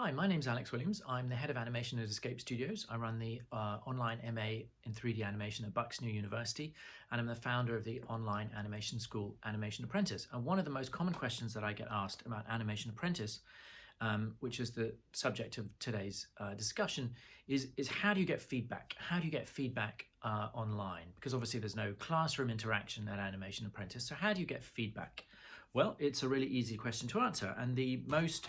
Hi, my name's Alex Williams. I'm the head of animation at Escape Studios. I run the online MA in 3D animation at Bucks New University, and I'm the founder of the online animation school, Animation Apprentice. And one of the most common questions that I get asked about Animation Apprentice, which is the subject of today's discussion, is how do you get feedback? How do you get feedback online? Because obviously there's no classroom interaction at Animation Apprentice, so how do you get feedback? Well, it's a really easy question to answer, and the most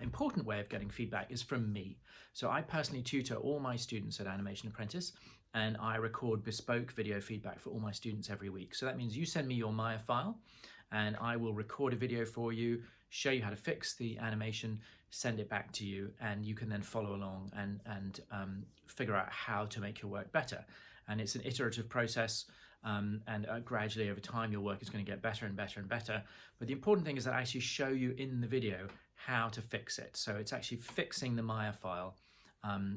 important way of getting feedback is from me. So I personally tutor all my students at Animation Apprentice, and I record bespoke video feedback for all my students every week. So that means you send me your Maya file, and I will record a video for you, show you how to fix the animation, send it back to you, and you can then follow along and figure out how to make your work better. And it's an iterative process. And gradually over time your work is going to get better and better and better, but the important thing is that I actually show you in the video how to fix it. So it's actually fixing the Maya file.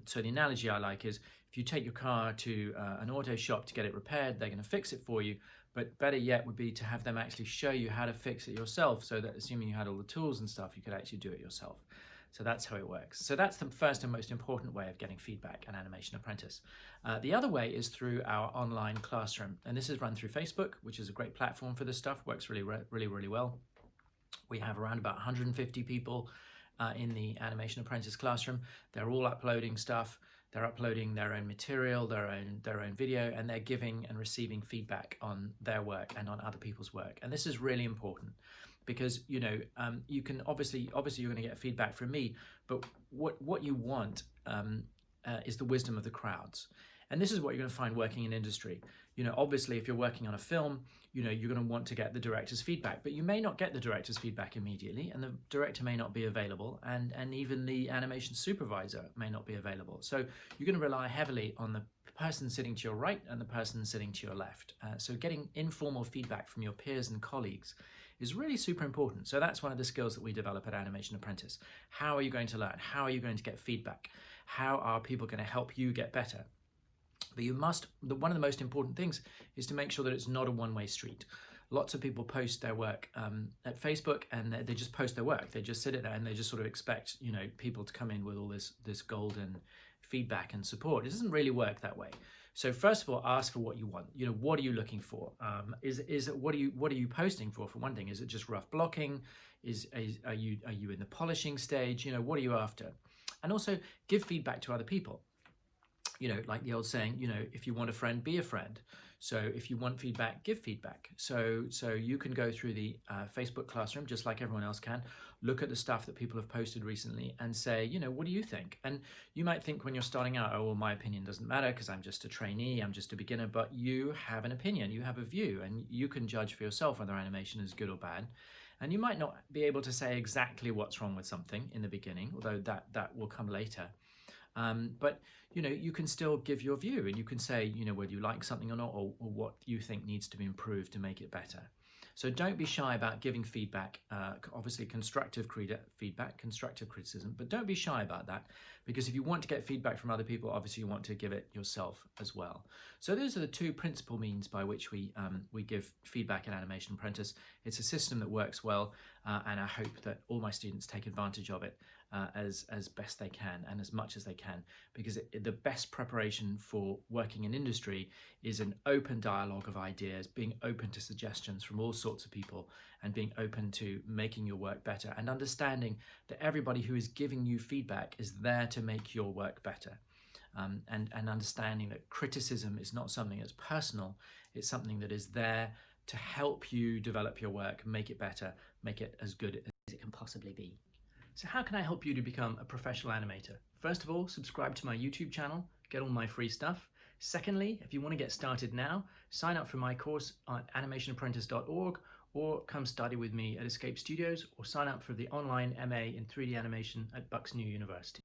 So the analogy I like is if you take your car to an auto shop to get it repaired, they're going to fix it for you, but better yet would be to have them actually show you how to fix it yourself, so that assuming you had all the tools and stuff, you could actually do it yourself. So that's how it works. So that's the first and most important way of getting feedback at Animation Apprentice. The other way is through our online classroom. And this is run through Facebook, which is a great platform for this stuff, works really well. We have around about 150 people in the Animation Apprentice classroom. They're all uploading stuff. They're uploading their own material, their own video, and they're giving and receiving feedback on their work and on other people's work. And this is really important, because you can obviously you're going to get feedback from me, but what you want is the wisdom of the crowds. And this is what you're going to find working in industry. Obviously if you're working on a film, you're going to want to get the director's feedback, but you may not get the director's feedback immediately, and the director may not be available, and even the animation supervisor may not be available. So you're going to rely heavily on the person sitting to your right and the person sitting to your left. So getting informal feedback from your peers and colleagues is really super important. So that's one of the skills that we develop at Animation Apprentice. How are you going to learn? How are you going to get feedback? How are people going to help you get better? But one of the most important things is to make sure that it's not a one-way street. Lots of people post their work at Facebook, and they just post their work. They just sit there and they just sort of expect people to come in with all this golden feedback and support. It doesn't really work that way. So first of all, ask for what you want. What are you looking for? What are you posting for? For one thing, is it just rough blocking? Are you in the polishing stage? What are you after? And also give feedback to other people. Like the old saying, if you want a friend, be a friend. So if you want feedback, give feedback. So you can go through the Facebook classroom just like everyone else can, look at the stuff that people have posted recently and say, what do you think? And you might think when you're starting out, oh, well, my opinion doesn't matter because I'm just a trainee, I'm just a beginner, but you have an opinion, you have a view, and you can judge for yourself whether animation is good or bad. And you might not be able to say exactly what's wrong with something in the beginning, although that will come later. But you can still give your view, and you can say whether you like something or not, or what you think needs to be improved to make it better. So don't be shy about giving feedback, obviously constructive feedback, constructive criticism, but don't be shy about that, because if you want to get feedback from other people, obviously you want to give it yourself as well. So those are the two principal means by which we give feedback in Animation Apprentice. It's a system that works well, and I hope that all my students take advantage of it as best they can and as much as they can, because the best preparation for working in industry is an open dialogue of ideas, being open to suggestions from all sorts of people, and being open to making your work better, and understanding that everybody who is giving you feedback is there to make your work better. And understanding that criticism is not something that's personal, it's something that is there to help you develop your work, make it better, make it as good as it can possibly be. So how can I help you to become a professional animator? First of all, subscribe to my YouTube channel, get all my free stuff. Secondly, if you want to get started now, sign up for my course at animationapprentice.org, or come study with me at Escape Studios, or sign up for the online MA in 3D animation at Bucks New University.